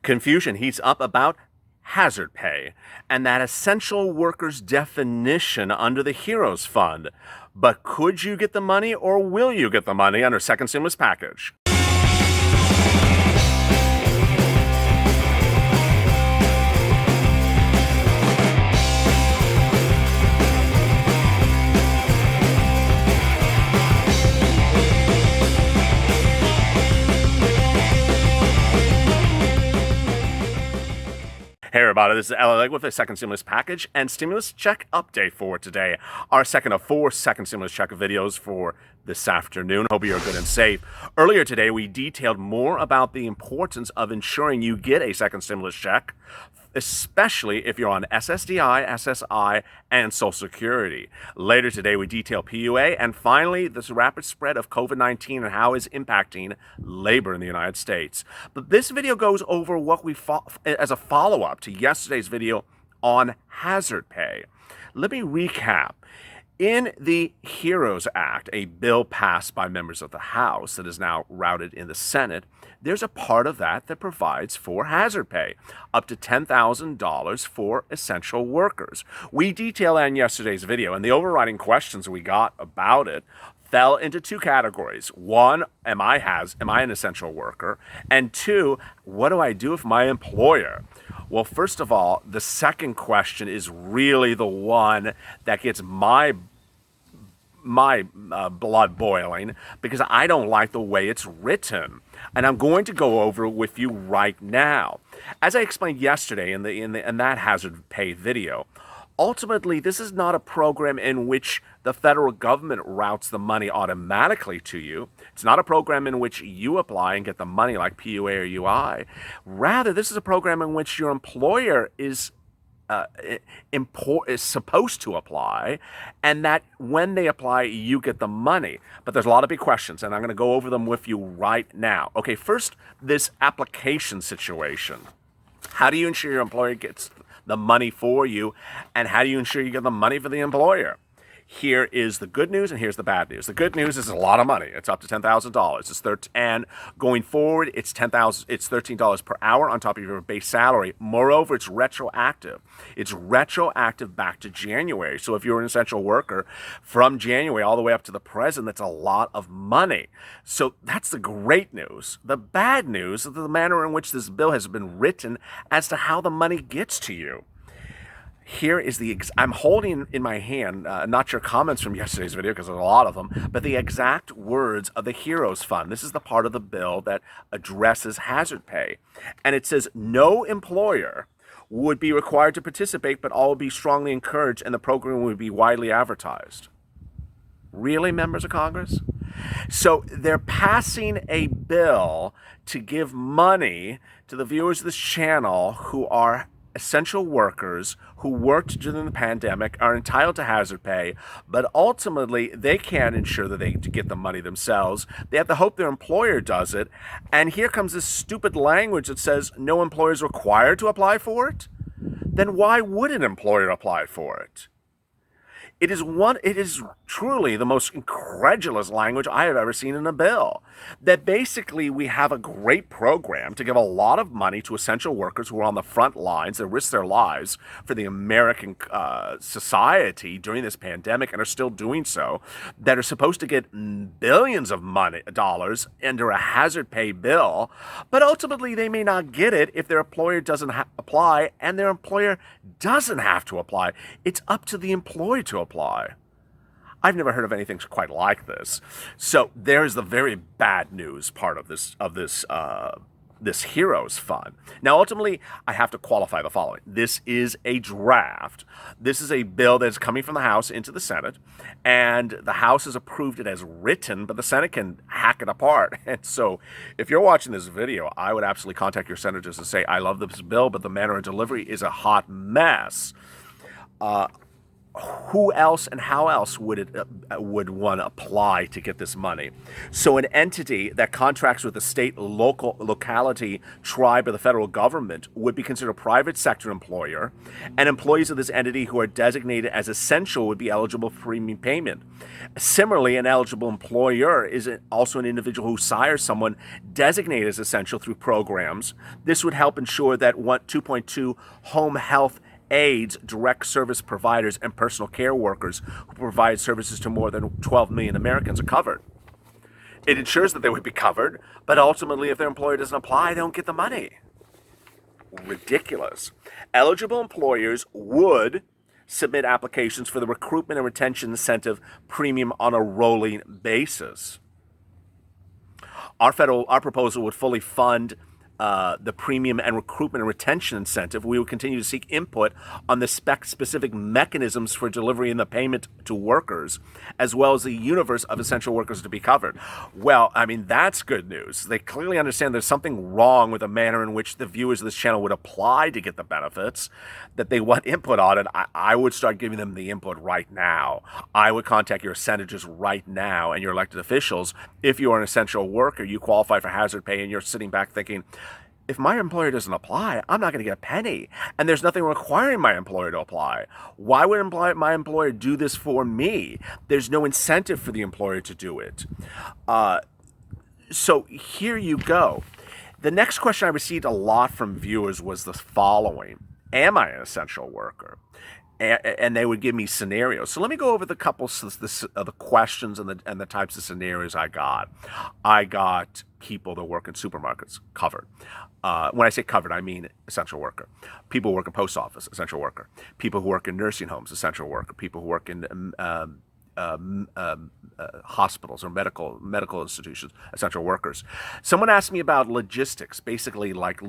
Confusion heats up about hazard pay and that essential workers definition under the Heroes Fund. But could you get the money or will you get the money under second stimulus package? Hey everybody, this is LALATE with a second stimulus package and stimulus check update for today. Our second of 4 second stimulus check videos for this afternoon. Hope you're good and safe. Earlier today, we detailed more about the importance of ensuring you get a second stimulus check, especially if you're on SSDI, SSI, and Social Security. Later today, we detail PUA, and finally, this rapid spread of COVID-19 and how it's impacting labor in the United States. But this video goes over what we as a follow-up to yesterday's video on hazard pay. Let me recap. In the HEROES Act, a bill passed by members of the House that is now routed in the Senate, there's a part of that that provides for hazard pay, up to $10,000 for essential workers. We detail that in yesterday's video, and the overriding questions we got about it fell into 2 categories. 1, am I an essential worker? And 2, what do I do if my employer? Well, first of all, the second question is really the one that gets my blood boiling, because I don't like the way it's written, and I'm going to go over it with you right now. As I explained yesterday in that hazard pay video, ultimately this is not a program in which the federal government routes the money automatically to you. It's not a program in which you apply and get the money like PUA or UI. Rather, this is a program in which your employer is supposed to apply, and that when they apply, you get the money. But there's a lot of big questions, and I'm going to go over them with you right now. Okay, first, this application situation. How do you ensure your employer gets the money for you, and how do you ensure you get the money for the employer? Here is the good news, and here's the bad news. The good news is a lot of money. It's up to $10,000. And going forward, it's $13 per hour on top of your base salary. Moreover, it's retroactive. It's retroactive back to January. So if you're an essential worker from January all the way up to the present, that's a lot of money. So that's the great news. The bad news is the manner in which this bill has been written as to how the money gets to you. Here is I'm holding in my hand, not your comments from yesterday's video, because there's a lot of them, but the exact words of the Heroes Fund. This is the part of the bill that addresses hazard pay. And it says, no employer would be required to participate, but all would be strongly encouraged, and the program would be widely advertised. Really, members of Congress? So they're passing a bill to give money to the viewers of this channel who are essential workers who worked during the pandemic, are entitled to hazard pay, but ultimately they can't ensure that they get the money themselves. They have to hope their employer does it. And here comes this stupid language that says no employer is required to apply for it. Then why would an employer apply for it? It is truly the most incredulous language I have ever seen in a bill. That basically we have a great program to give a lot of money to essential workers who are on the front lines that risk their lives for the American society during this pandemic and are still doing so, that are supposed to get billions of dollars under a hazard pay bill, but ultimately they may not get it if their employer doesn't apply, and their employer doesn't have to apply. It's up to the employee to apply. I've never heard of anything quite like this. So there's the very bad news part of this Heroes Fund. Now, ultimately, I have to qualify the following. This is a draft. This is a bill that is coming from the House into the Senate, and the House has approved it as written, but the Senate can hack it apart. And so if you're watching this video, I would absolutely contact your senators and say, I love this bill, but the manner of delivery is a hot mess. who else and how else would one apply to get this money? So an entity that contracts with the state, locality, tribe, or the federal government would be considered a private sector employer, and employees of this entity who are designated as essential would be eligible for premium payment. Similarly, an eligible employer is also an individual who hires someone designated as essential through programs. This would help ensure that 2.2 home health aides, direct service providers, and personal care workers who provide services to more than 12 million Americans are covered. It ensures that they would be covered, but ultimately, if their employer doesn't apply, they don't get the money. Ridiculous. Eligible employers would submit applications for the recruitment and retention incentive premium on a rolling basis. Our proposal would fully fund the premium and recruitment and retention incentive. We will continue to seek input on the specific mechanisms for delivering the payment to workers, as well as the universe of essential workers to be covered. Well, I mean, that's good news. They clearly understand there's something wrong with the manner in which the viewers of this channel would apply to get the benefits, that they want input on it. I would start giving them the input right now. I would contact your senators right now and your elected officials. If you are an essential worker, you qualify for hazard pay, and you're sitting back thinking, if my employer doesn't apply, I'm not going to get a penny. And there's nothing requiring my employer to apply. Why would my employer do this for me? There's no incentive for the employer to do it. So here you go. The next question I received a lot from viewers was the following. Am I an essential worker? And they would give me scenarios. So let me go over the couple of the questions and the types of scenarios I got. I got people that work in supermarkets covered. When I say covered, I mean essential worker. People who work in post office, essential worker. People who work in nursing homes, essential worker. People who work in hospitals or medical institutions, essential workers. Someone asked me about logistics, basically like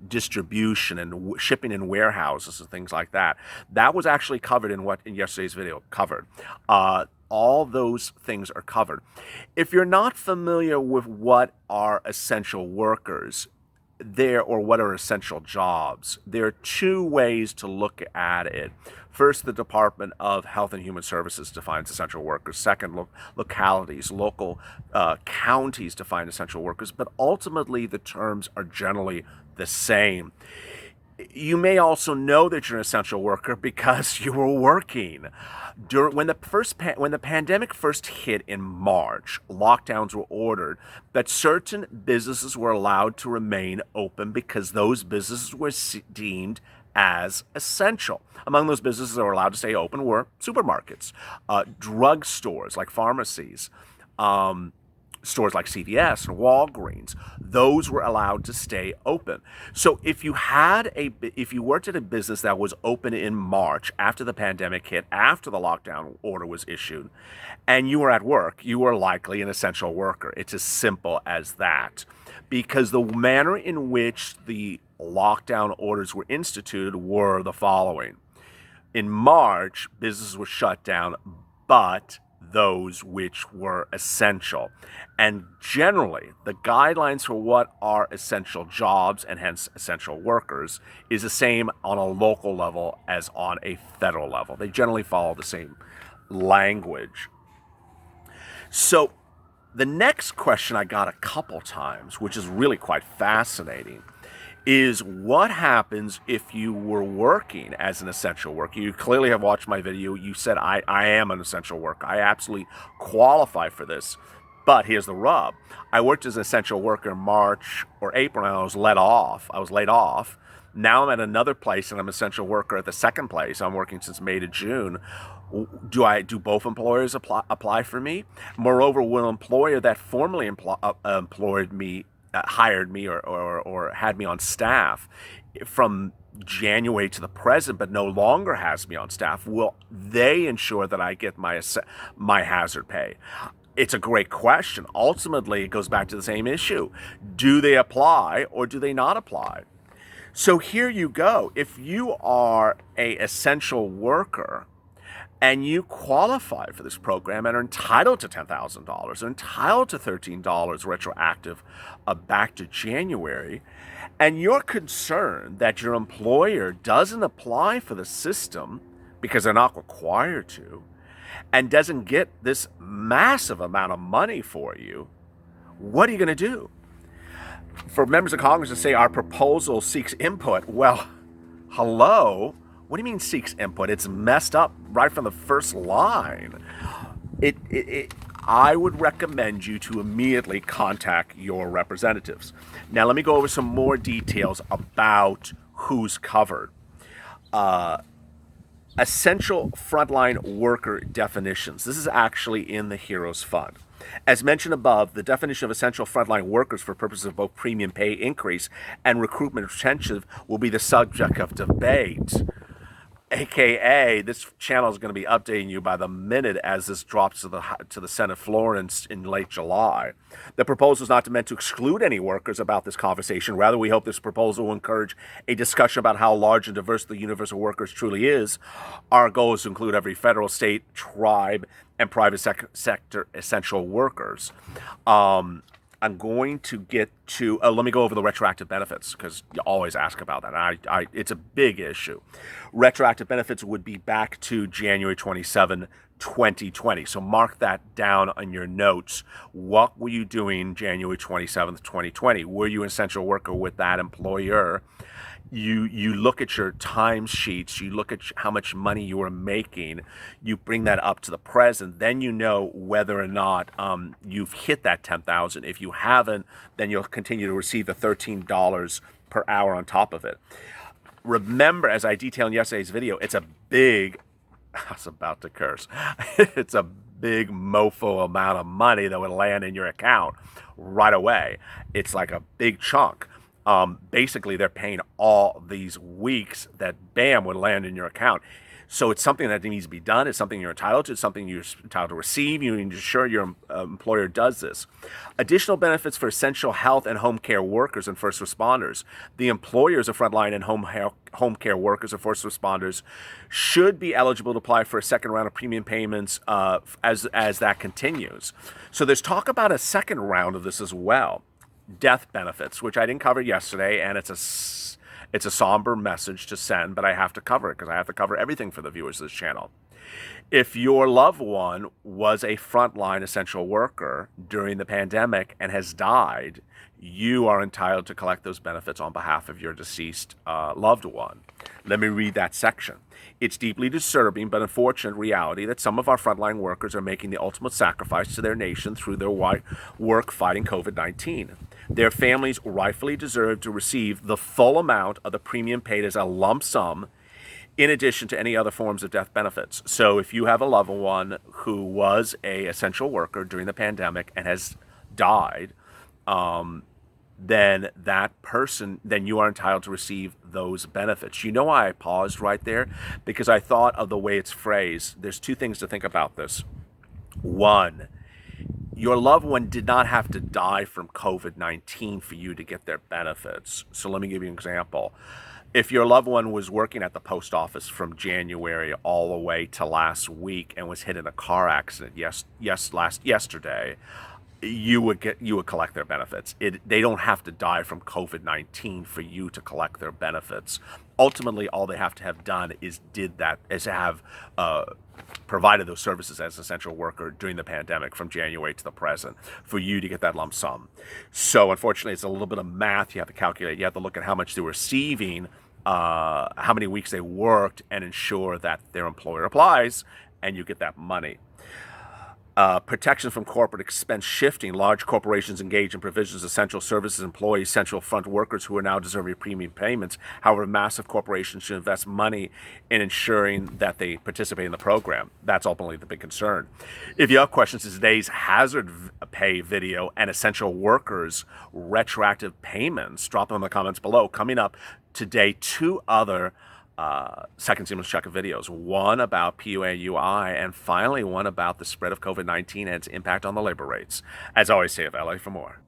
distribution and shipping in warehouses and things like that. That was actually covered in yesterday's video covered. All those things are covered. If you're not familiar with what are essential workers, what are essential jobs, there are two ways to look at it. First, the Department of Health and Human Services defines essential workers. Second, localities, local counties define essential workers. But ultimately, the terms are generally the same. You may also know that you're an essential worker because you were working. When the pandemic first hit in March, lockdowns were ordered, but certain businesses were allowed to remain open because those businesses were deemed as essential. Among those businesses that were allowed to stay open were supermarkets, drugstores like pharmacies, stores like CVS and Walgreens. Those were allowed to stay open. So if you worked at a business that was open in March after the pandemic hit, after the lockdown order was issued, and you were at work, you were likely an essential worker. It's as simple as that. Because the manner in which the lockdown orders were instituted were the following. In March, businesses were shut down, but those which were essential. And generally, the guidelines for what are essential jobs and hence essential workers is the same on a local level as on a federal level. They generally follow the same language. So the next question I got a couple times, which is really quite fascinating, is what happens if you were working as an essential worker? You clearly have watched my video. You said, I am an essential worker. I absolutely qualify for this. But here's the rub. I worked as an essential worker in March or April, and I was laid off. Now I'm at another place, and I'm an essential worker at the second place. I'm working since May to June. Do both employers apply for me? Moreover, will an employer that formerly hired me or had me on staff from January to the present, but no longer has me on staff, will they ensure that I get my hazard pay? It's a great question. Ultimately, it goes back to the same issue. Do they apply or do they not apply? So here you go. If you are an essential worker and you qualify for this program and are entitled to $10,000, are entitled to $13 retroactive back to January, and you're concerned that your employer doesn't apply for the system because they're not required to, and doesn't get this massive amount of money for you, what are you going to do? For members of Congress to say our proposal seeks input, well, hello? What do you mean seeks input? It's messed up right from the first line. I would recommend you to immediately contact your representatives. Now, let me go over some more details about who's covered. Essential frontline worker definitions. This is actually in the HEROES Fund. As mentioned above, the definition of essential frontline workers for purposes of both premium pay increase and recruitment retention will be the subject of debate. AKA, this channel is going to be updating you by the minute as this drops to the Senate floor in late July. The proposal is not meant to exclude any workers about this conversation. Rather, we hope this proposal will encourage a discussion about how large and diverse the universe of workers truly is. Our goal is to include every federal, state, tribe, and private sector essential workers. I'm going to get to, let me go over the retroactive benefits, because you always ask about that. It's a big issue. Retroactive benefits would be back to January 27, 2020. So mark that down on your notes. What were you doing January 27th, 2020? Were you an essential worker with that employer? You look at your timesheets, you look at how much money you were making, you bring that up to the present, then you know whether or not you've hit that $10,000. If you haven't, then you'll continue to receive the $13 per hour on top of it. Remember, as I detailed in yesterday's video, it's a big, I was about to curse, it's a big mofo amount of money that would land in your account right away. It's like a big chunk. Basically, they're paying all these weeks that, bam, would land in your account. So it's something that needs to be done. It's something you're entitled to. It's something you're entitled to receive. You need to ensure your employer does this. Additional benefits for essential health and home care workers and first responders. The employers of frontline and home care workers or first responders should be eligible to apply for a second round of premium payments as that continues. So there's talk about a second round of this as well. Death benefits, which I didn't cover yesterday, and it's a somber message to send, but I have to cover it because I have to cover everything for the viewers of this channel. If your loved one was a frontline essential worker during the pandemic and has died, you are entitled to collect those benefits on behalf of your deceased loved one. Let me read that section. It's deeply disturbing but unfortunate reality that some of our frontline workers are making the ultimate sacrifice to their nation through their work fighting COVID-19. Their families rightfully deserve to receive the full amount of the premium paid as a lump sum in addition to any other forms of death benefits. So if you have a loved one who was an essential worker during the pandemic and has died, then you are entitled to receive those benefits. You know why I paused right there? Because I thought of the way it's phrased. There's two things to think about this. One, your loved one did not have to die from COVID-19 for you to get their benefits. So let me give you an example. If your loved one was working at the post office from January all the way to last week and was hit in a car accident yesterday, you would collect their benefits. They don't have to die from COVID-19 for you to collect their benefits. Ultimately, all they have to have done is have provided those services as an essential worker during the pandemic from January to the present for you to get that lump sum. So unfortunately, it's a little bit of math you have to calculate. You have to look at how much they're receiving, how many weeks they worked, and ensure that their employer applies and you get that money. Protection from corporate expense shifting. Large corporations engage in provisions of essential services, employees, essential front workers who are now deserving of premium payments. However, massive corporations should invest money in ensuring that they participate in the program. That's ultimately the big concern. If you have questions to today's hazard pay video and essential workers retroactive payments, drop them in the comments below. Coming up today, two other second stimulus check videos, one about PUA/UI, and finally one about the spread of COVID-19 and its impact on the labor rates. As always, stay with LA for more.